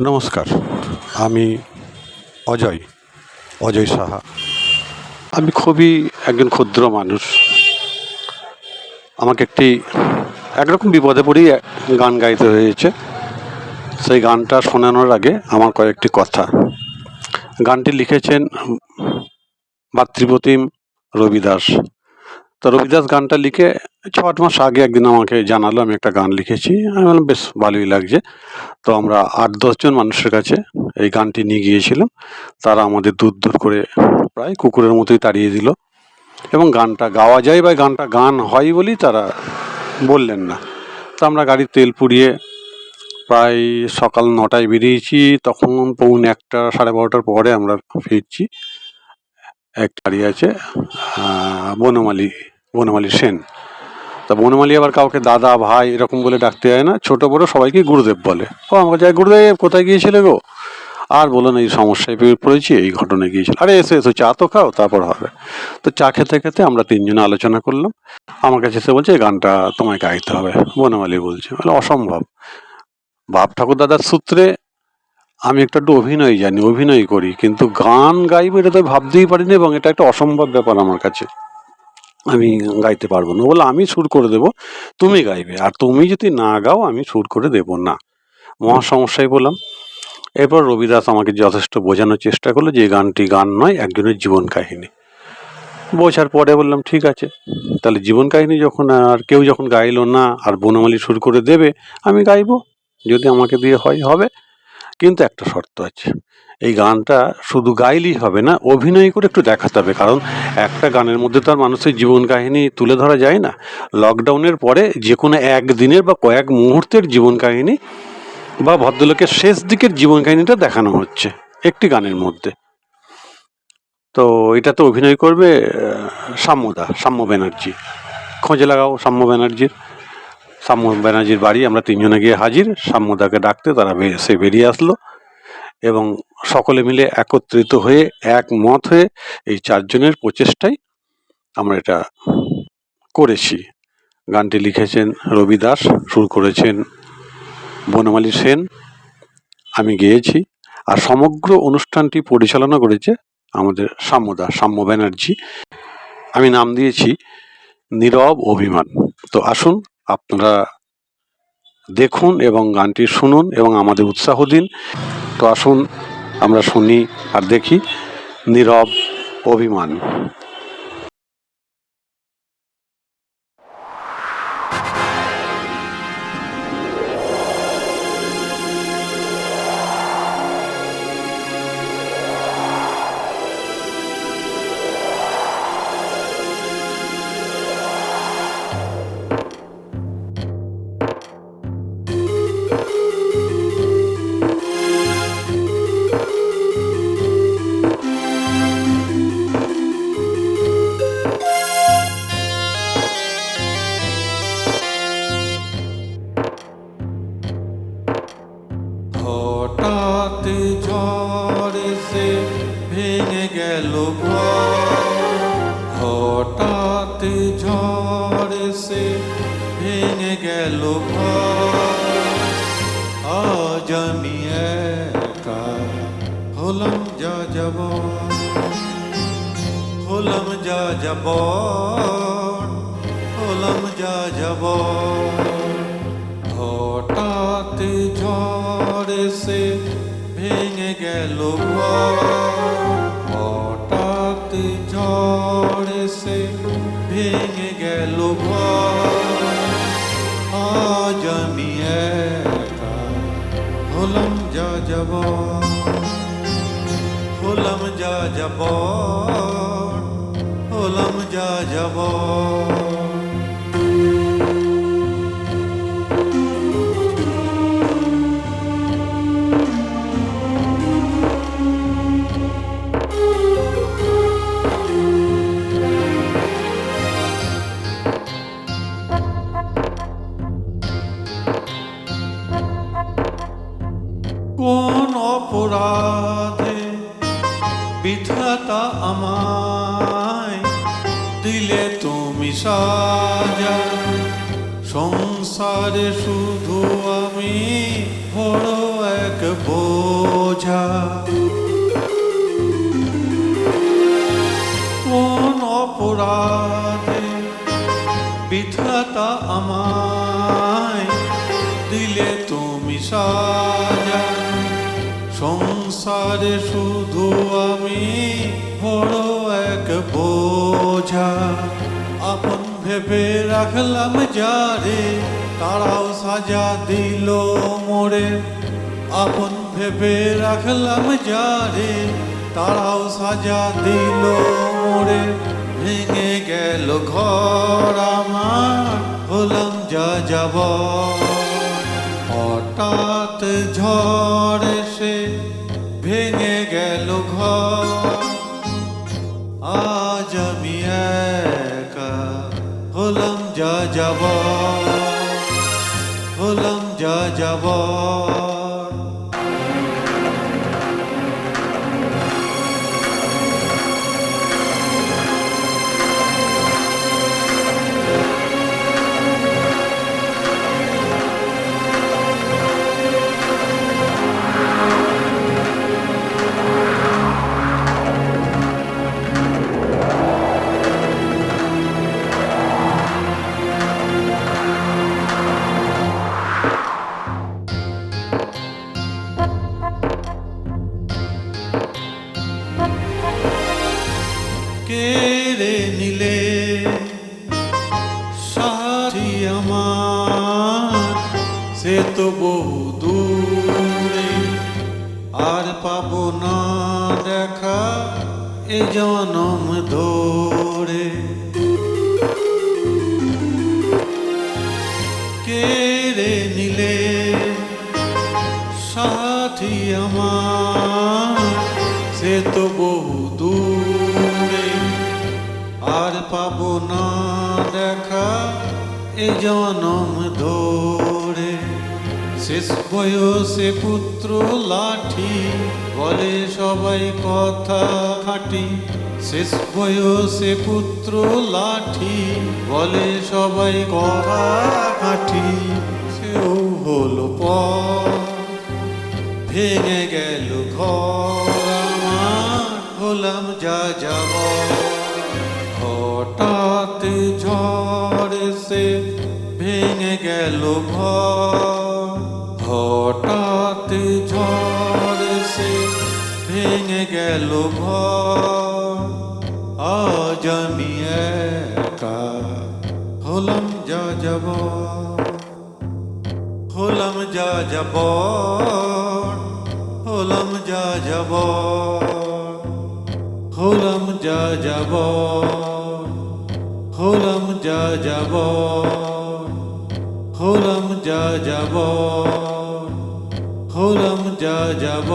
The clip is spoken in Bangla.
নমস্কার, আমি অজয় অজয় সাহা। আমি খুবই একজন ক্ষুদ্র মানুষ। আমাকে একরকম বিপদে পড়েই গান গাইতে হয়েছে। সেই গানটা শোনানোর আগে আমার কয়েকটি কথা। গানটি লিখেছেন ভাতৃপ্রতিম রবিদাস। তো রবিদাস গানটা লিখে ৬-৮ মাস আগে একদিন আমাকে জানালো আমি একটা গান লিখেছি। আমি বললাম বেশ ভালোই লাগছে। তো আমরা ৮-১০ জন মানুষের কাছে এই গানটি নিয়ে গিয়েছিলাম। তারা আমাদের দূর দূর করে প্রায় কুকুরের মতোই তাড়িয়ে দিল এবং গানটা গাওয়া যায় বা গানটা গান হয় বলেই তারা বললেন না। তো আমরা গাড়ির তেল পুড়িয়ে প্রায় সকাল ৯টায় বেরিয়েছি। তখন পৌনে ১টা ১২:৩০ পরে আমরা ফিরছি। এক গাড়ি আছে বনমালী সেন। তা বনমালী আবার কাউকে দাদা ভাই এরকম বলে ডাকতে হয় না, ছোট বড় সবাইকে গুরুদেব বলে। ও আমাকে যায়, গুরুদেব কোথায় গিয়েছিলে গো? আর বলো না, এই সমস্যায় পড়েছি, এই ঘটনায় গিয়েছিল। আরে এসো এসো, চা তো খাও, তারপর হবে। তো চা খেতে খেতে আমরা তিনজনে আলোচনা করলাম। আমার কাছে এসে বলছে এই গানটা তোমায় গাইতে হবে। বনমালী বলছে, বলে অসম্ভব। বাপ ঠাকুর দাদার সূত্রে আমি একটু অভিনয় জানি, অভিনয় করি, কিন্তু গান গাইবো এটা তো ভাবতেই পারিনি এবং এটা একটা অসম্ভব ব্যাপার আমার কাছে। আমি গাইতে পারবো না। বলে আমি সুর করে দেবো, তুমি গাইবে, আর তুমি যদি না গাও আমি সুর করে দেবো না। মহা সমস্যায় বললাম। এরপর রবিদাস আমাকে যথেষ্ট বোঝানোর চেষ্টা করলো যে গানটি গান নয়, একজনের জীবন কাহিনী। বোঝার পরে বললাম ঠিক আছে, তাহলে জীবন কাহিনী যখন আর কেউ যখন গাইলো না আর বনমালী সুর করে দেবে, আমি গাইবো, যদি আমাকে দিয়ে হয় হবে। কিন্তু একটা শর্ত আছে, এই গানটা শুধু গাইলেই হবে না, অভিনয় করে একটু দেখাতে হবে। কারণ একটা গানের মধ্যে তো আর মানুষের জীবন কাহিনী তুলে ধরা যায় না। লকডাউনের পরে যে কোনো একদিনের বা কয়েক মুহূর্তের জীবন কাহিনী বা ভদ্রলোকের শেষ দিকের জীবন কাহিনীটা দেখানো হচ্ছে একটি গানের মধ্যে। তো এটাতে অভিনয় করবে সাম্য ব্যানার্জি। খোঁজে লাগাও সাম্য ব্যানার্জির বাড়ি। আমরা তিনজনে গিয়ে হাজির। সাম্যদাকে ডাকতে তারা সে বেরিয়ে আসলো এবং সকলে মিলে একত্রিত হয়ে একমত হয়ে এই ৪ জনের প্রচেষ্টায় আমরা এটা করেছি। গানটি লিখেছেন রবিদাস, সুর করেছেন বনমালী সেন, আমি গেয়েছি। আর সমগ্র অনুষ্ঠানটি পরিচালনা করেছে আমাদের সাম্য ব্যানার্জি। আমি নাম দিয়েছি নীরব অভিমান। তো আসুন আপনারা দেখুন এবং গানটি শুনুন এবং আমাদের উৎসাহ দিন। তো আসুন আমরা শুনি আর দেখি নীরব অভিমান। হঠাৎ ঝড় এসে ভেঙে গেল ঘর, হঠাৎ ঝড় এসে ভেঙে গেল ঘর। আজ আমি একা হলাম যা যাব, হলাম যা যাব, হলাম যা যাব। হঠাৎ ঝড় এসে ভেঙে গেল ঘর, হঠাৎ ঝড় এসে ভেঙে গেল ঘর। আজ আমি একা হলাম যা যাব, হলাম যা যাব, হলাম যা যাব। কোন অপরাধে বিধাতা আমায় দিলে তুমি সাজা, সংসারে শুধু আমি বড় এক এক বোঝা। কোন অপরাধে বিধাতা আমায় দিলে তুমি সাজা। সংসারে শুধু আমি বড় এক বোঝা। আপন ভেবে রাখলাম যারে, তারাও সাজা দিল মোরে। আপন ভেবে রাখলাম যারে, তারাও সাজা দিল মোরে। ভেঙে গেল ঘর আমার, হলাম যা যাব। হঠাৎ ঝড় এসে ভেঙে গেল ঘর। আজ আমি একা হলাম যা যাব, হলাম যা যাব। কেড়ে নিলে সাথী আমার, সে তো বহু দূরে। আর পাবো না দেখা এ জনম ধরে। কেড়ে নিলে সাথী আমার, সে তো বহু দূরে। আর পাবো না দেখা এ জনম ধরে। শেষ বয়সে পুত্র লাঠি বলে সবাই কথা খাঁটি। শেষ বয়সে পুত্র লাঠি বলে সবাই কথা খাঁটি। সেও হলো পর, ভেঙে গেল ঘর আমার, হলাম যা যাব। হঠাৎ ঝড় এসে ভেঙে গেল ঘর। হঠাৎ ঝড় এসে ভেঙে গেল ঘর। আজ আমি একা হলাম যা যাব, হলাম যা যাব, হলাম যা যাব, হলাম যা যাব, হলাম যা যাব, হলাম যা যাব, হলাম যা যাব।